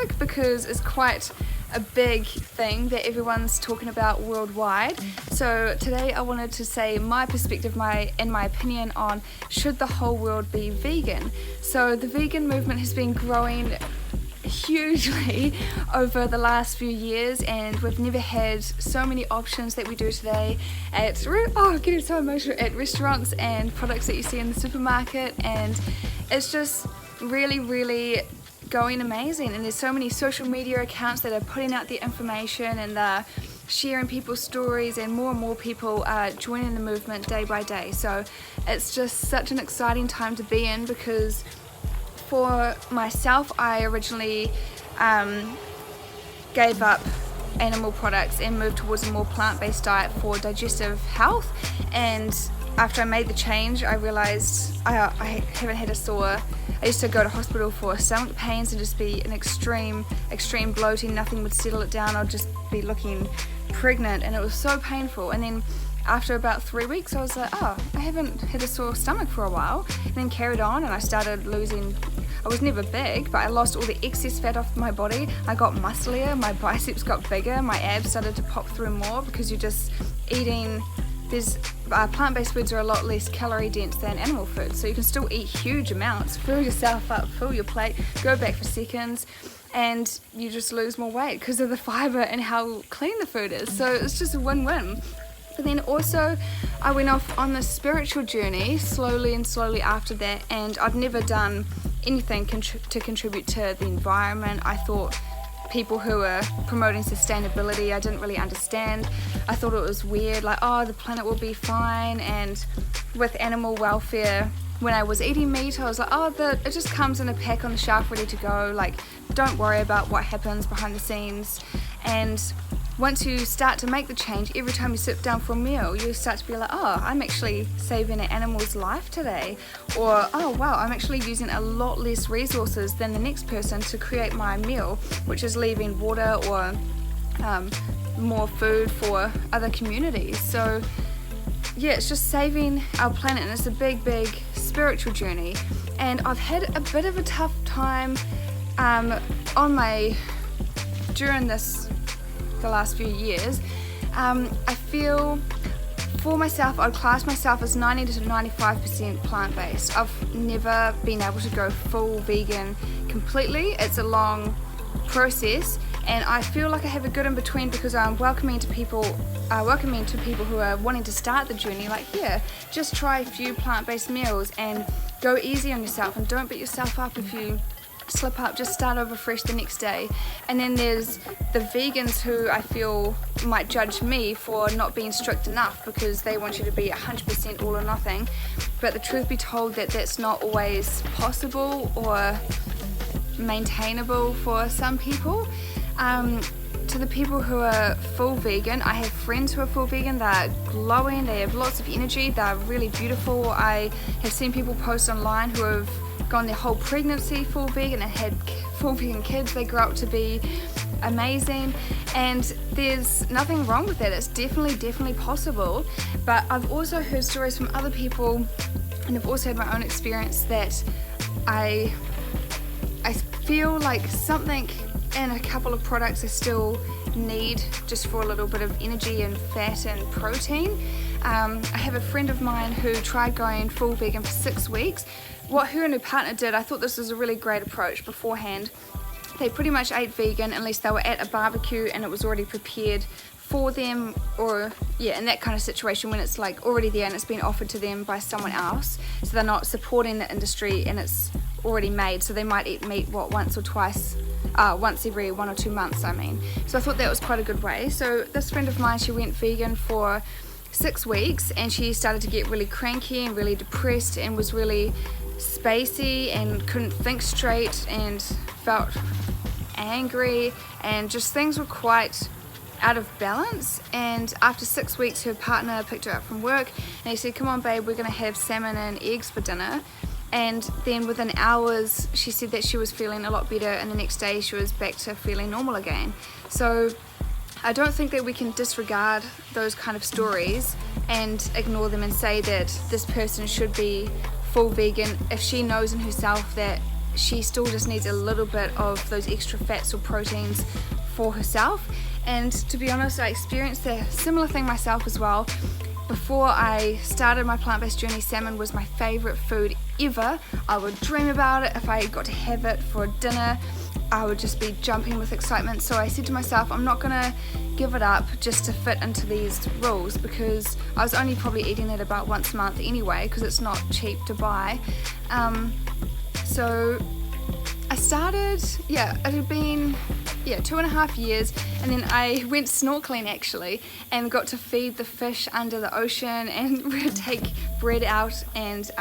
topic because it's quite a big thing that everyone's talking about worldwide. So today I wanted to say my perspective, my opinion on should the whole world be vegan. So the vegan movement has been growing hugely over the last few years, and we've never had so many options that we do today at getting so emotional, at restaurants and products that you see in the supermarket, and it's just really going amazing. And there's so many social media accounts that are putting out the information and they're sharing people's stories, and more people are joining the movement day by day. So it's just such an exciting time to be in, because for myself, I originally gave up animal products and moved towards a more plant-based diet for digestive health. And after I made the change, I realized I haven't had a sore. I used to go to hospital for stomach pains and just be an extreme bloating. Nothing would settle it down. I'd just be looking pregnant, and it was so painful. And then after about 3 weeks, I was like, I haven't had a sore stomach for a while. And then carried on, and I started losing. I was never big, but I lost all the excess fat off my body. I got musclier, my biceps got bigger, my abs started to pop through more, because you're just eating. Plant-based foods are a lot less calorie dense than animal foods, so you can still eat huge amounts, fill yourself up, fill your plate, go back for seconds, and you just lose more weight because of the fiber and how clean the food is. So it's just a win-win. But then also I went off on this spiritual journey slowly after that, and I'd never done anything to contribute to the environment. I thought people who were promoting sustainability, I didn't really understand. I thought it was weird, like, the planet will be fine. And with animal welfare, when I was eating meat, I was like, it just comes in a pack on the shelf ready to go, like, don't worry about what happens behind the scenes. And once you start to make the change, every time you sit down for a meal, you start to be like, I'm actually saving an animal's life today. Or, wow, I'm actually using a lot less resources than the next person to create my meal, which is leaving water or more food for other communities. So yeah, it's just saving our planet, and it's a big spiritual journey. And I've had a bit of a tough time during the last few years. I feel for myself, I'd class myself as 90 to 95% plant-based. I've never been able to go full vegan completely. It's a long process, and I feel like I have a good in between, because I'm welcoming to people who are wanting to start the journey, like, just try a few plant-based meals and go easy on yourself, and don't beat yourself up if you slip up, just start over fresh the next day. And then there's the vegans who I feel might judge me for not being strict enough, because they want you to be 100% all or nothing. But the truth be told, that's not always possible or maintainable for some people. To the people who are full vegan, I have friends who are full vegan. They're glowing, they have lots of energy, they're really beautiful. I have seen people post online who have gone their whole pregnancy full vegan and had full vegan kids. They grow up to be amazing, and there's nothing wrong with that. It's definitely possible. But I've also heard stories from other people, and I've also had my own experience, that I feel like something in a couple of products I still need, just for a little bit of energy and fat and protein. I have a friend of mine who tried going full vegan for 6 weeks. What her and her partner did, I thought this was a really great approach beforehand. They pretty much ate vegan unless they were at a barbecue and it was already prepared for them, or in that kind of situation when it's like already there and it's been offered to them by someone else. So they're not supporting the industry and it's already made. So they might eat meat once every 1 or 2 months, I mean. So I thought that was quite a good way. So this friend of mine, she went vegan for 6 weeks, and she started to get really cranky and really depressed and was really spacey and couldn't think straight and felt angry, and just things were quite out of balance. And after 6 weeks, her partner picked her up from work and he said, "Come on babe, we're gonna have salmon and eggs for dinner." And then within hours she said that she was feeling a lot better, and the next day she was back to feeling normal again. So I don't think that we can disregard those kind of stories and ignore them and say that this person should be full vegan if she knows in herself that she still just needs a little bit of those extra fats or proteins for herself. And to be honest, I experienced a similar thing myself as well. Before I started my plant-based journey, salmon was my favorite food ever. I would dream about it. If I got to have it for dinner, I would just be jumping with excitement. So I said to myself, I'm not gonna give it up just to fit into these rules, because I was only probably eating it about once a month anyway, because it's not cheap to buy. So I started, it had been 2.5 years, and then I went snorkeling actually and got to feed the fish under the ocean, and we would take bread out, and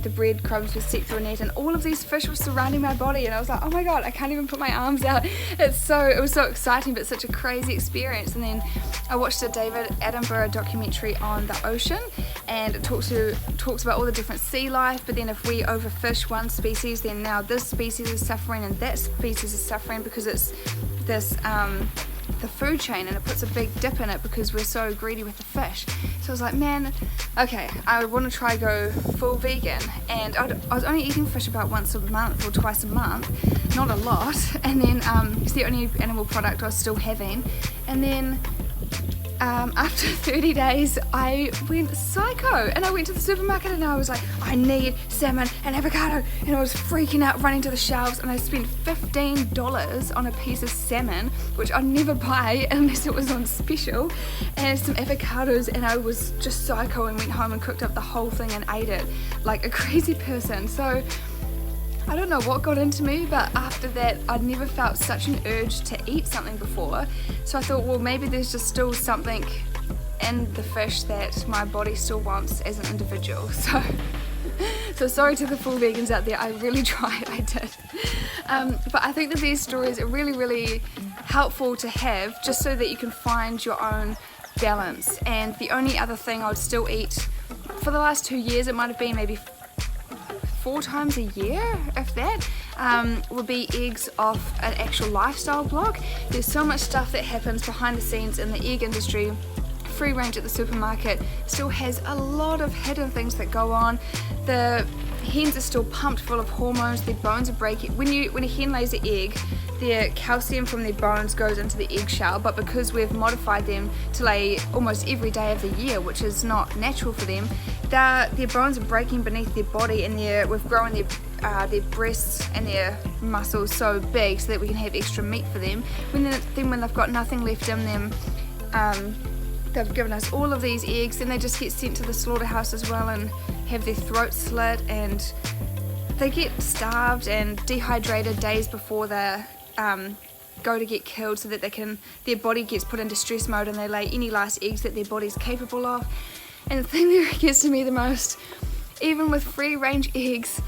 the breadcrumbs were set through a net, and all of these fish were surrounding my body, and I was like, oh my god, I can't even put my arms out. It was so exciting, but such a crazy experience. And then I watched a David Attenborough documentary on the ocean, and it talks about all the different sea life, but then if we overfish one species, then now this species is suffering and that species is suffering, because it's this the food chain, and it puts a big dip in it because we're so greedy with the fish. So I was like, man, okay, I want to try go full vegan. And I was only eating fish about once a month or twice a month, not a lot. And then it's the only animal product I was still having. And then after 30 days I went psycho, and I went to the supermarket and I was like, I need salmon and avocado, and I was freaking out, running to the shelves, and I spent $15 on a piece of salmon, which I'd never buy unless it was on special, and some avocados, and I was just psycho and went home and cooked up the whole thing and ate it like a crazy person. So I don't know what got into me, but after that I'd never felt such an urge to eat something before. So I thought, well, maybe there's just still something in the fish that my body still wants as an individual. So sorry to the full vegans out there, I really tried, I did. But I think that these stories are really, really helpful to have, just so that you can find your own balance. And the only other thing I would still eat for the last 2 years, it might have been maybe 4 times a year, if that, would be eggs off an actual lifestyle blog. There's so much stuff that happens behind the scenes in the egg industry. Free range at the supermarket still has a lot of hidden things that go on. The hens are still pumped full of hormones, their bones are breaking. When a hen lays an egg, their calcium from their bones goes into the eggshell, but because we've modified them to lay almost every day of the year, which is not natural for them, their bones are breaking beneath their body, and we've grown their breasts and their muscles so big so that we can have extra meat for them. When they've got nothing left in them, they've given us all of these eggs, and they just get sent to the slaughterhouse as well and have their throats slit, and they get starved and dehydrated days before they go to get killed, so that their body gets put into stress mode and they lay any last eggs that their body's capable of. And the thing that gets to me the most, even with free range eggs,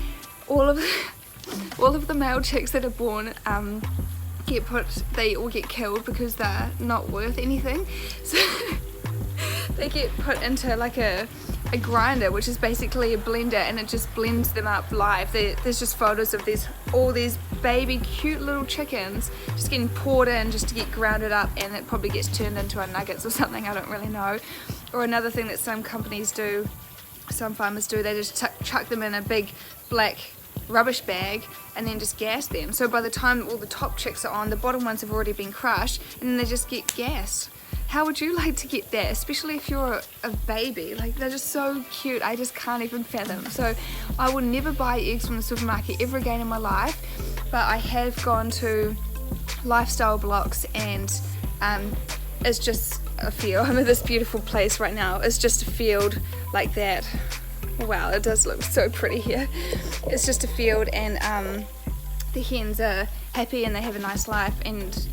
all of the male chicks that are born they all get killed because they're not worth anything. So they get put into like a grinder, which is basically a blender, and it just blends them up live. There's just photos of all these baby cute little chickens just getting poured in just to get grounded up, and it probably gets turned into a nuggets or something, I don't really know. Or another thing that some companies do, some farmers do, they just chuck them in a big black rubbish bag and then just gas them. So by the time all the top chicks are on, the bottom ones have already been crushed, and then they just get gassed. How would you like to get that, especially if you're a baby? Like, they're just so cute, I just can't even fathom. So I will never buy eggs from the supermarket ever again in my life, but I have gone to lifestyle blocks, and it's just a field. I'm in this beautiful place right now. It's just a field like that. Wow, it does look so pretty here. It's just a field, and the hens are happy and they have a nice life, and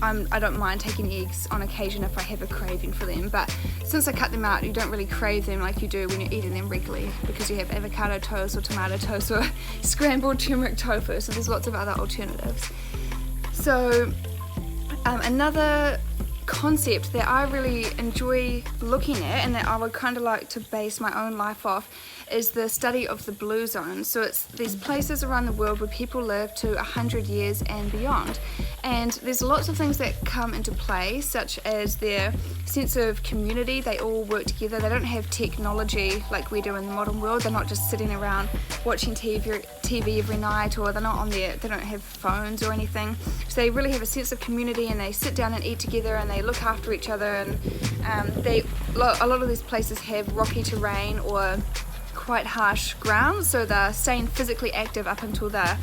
I don't mind taking eggs on occasion if I have a craving for them. But since I cut them out, you don't really crave them like you do when you're eating them regularly, because you have avocado toast or tomato toast or scrambled turmeric tofu, so there's lots of other alternatives. So another concept that I really enjoy looking at, and that I would kind of like to base my own life off, is the study of the blue zone. So it's these places around the world where people live to 100 years and beyond, And there's lots of things that come into play, such as their sense of community. They all work together. They don't have technology like we do in the modern world. They're not just sitting around watching TV every night, or they're not on there, they don't have phones or anything. So they really have a sense of community, and they sit down and eat together, and they look after each other. And a lot of these places have rocky terrain or quite harsh ground, so they're staying physically active up until they're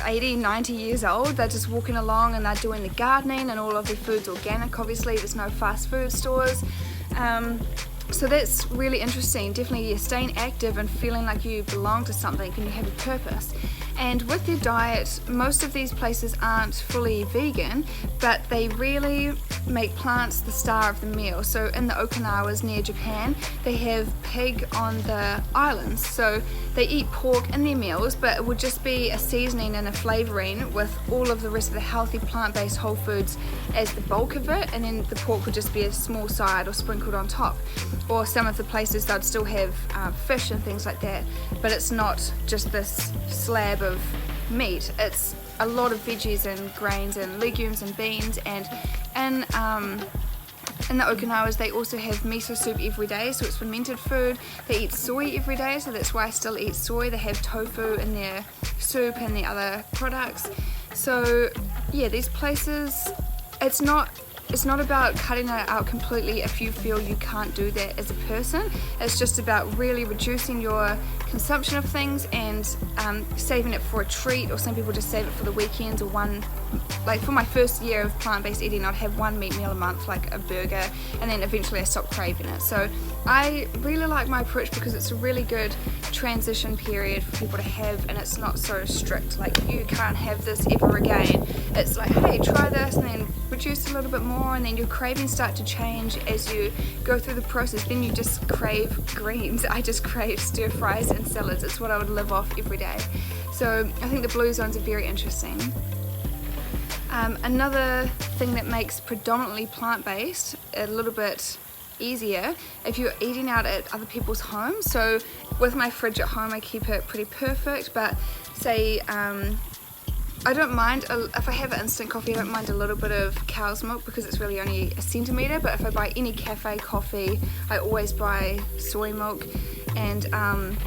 80, 90 years old. They're just walking along and they're doing the gardening, and all of their food's organic. Obviously there's no fast food stores, so that's really interesting. Definitely, you're staying active and feeling like you belong to something and you have a purpose. And with their diet, most of these places aren't fully vegan, but they really make plants the star of the meal. So in the Okinawas near Japan, they have pig on the islands. So they eat pork in their meals, but it would just be a seasoning and a flavouring with all of the rest of the healthy plant-based whole foods as the bulk of it, and then the pork would just be a small side or sprinkled on top. Or some of the places they'd still have fish and things like that, but it's not just this slab of meat. It's a lot of veggies and grains and legumes and beans, and in the Okinawas they also have miso soup every day, so it's fermented food. They eat soy every day, so that's why I still eat soy. They have tofu in their soup and the other products. So yeah, these places, it's not about cutting it out completely if you feel you can't do that as a person. It's just about really reducing your consumption of things and saving it for a treat, or some people just save it for the weekends, or one, like for my first year of plant-based eating, I'd have one meat meal a month, like a burger, and then eventually I stopped craving it. So I really like my approach because it's a really good transition period for people to have, and it's not so strict, like you can't have this ever again. It's like, hey, try this and then reduce a little bit more, and then your cravings start to change as you go through the process. Then you just crave greens. I just crave stir fries and salads. It's what I would live off every day. So I think the blue zones are very interesting. Another thing that makes predominantly plant-based a little bit easier if you're eating out at other people's homes. So with my fridge at home, I keep it pretty perfect, but say I don't mind, if I have an instant coffee, I don't mind a little bit of cow's milk because it's really only a centimetre, but if I buy any cafe coffee, I always buy soy milk. And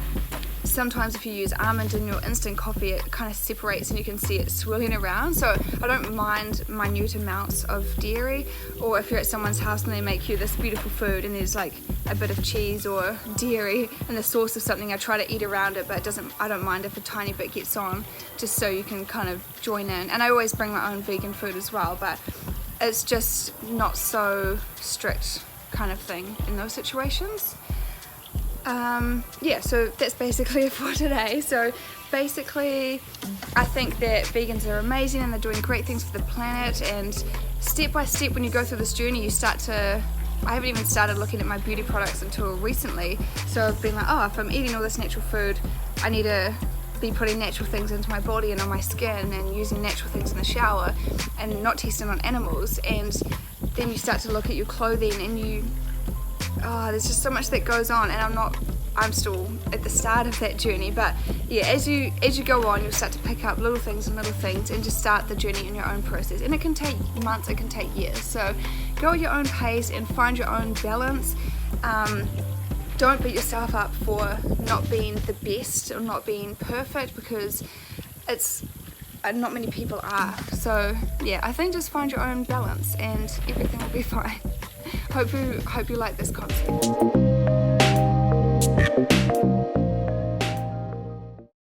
sometimes if you use almond in your instant coffee, it kind of separates and you can see it swirling around. So I don't mind minute amounts of dairy. Or if you're at someone's house and they make you this beautiful food and there's like a bit of cheese or dairy and the sauce of something, I try to eat around it, but I don't mind if a tiny bit gets on, just so you can kind of join in. And I always bring my own vegan food as well, but it's just not so strict kind of thing in those situations. Yeah, so that's basically it for today. So basically, I think that vegans are amazing and they're doing great things for the planet, and step by step when you go through this journey, you start to, I haven't even started looking at my beauty products until recently, so I've been like, oh, if I'm eating all this natural food, I need to be putting natural things into my body and on my skin, and using natural things in the shower, and not testing on animals. And then you start to look at your clothing, and there's just so much that goes on, and I'm still at the start of that journey. But yeah, as you go on, you'll start to pick up little things and just start the journey in your own process. And it can take months, it can take years. So go at your own pace and find your own balance. Don't beat yourself up for not being the best or not being perfect, because it's not many people are. So yeah, I think just find your own balance and everything will be fine. Hope you like this concept.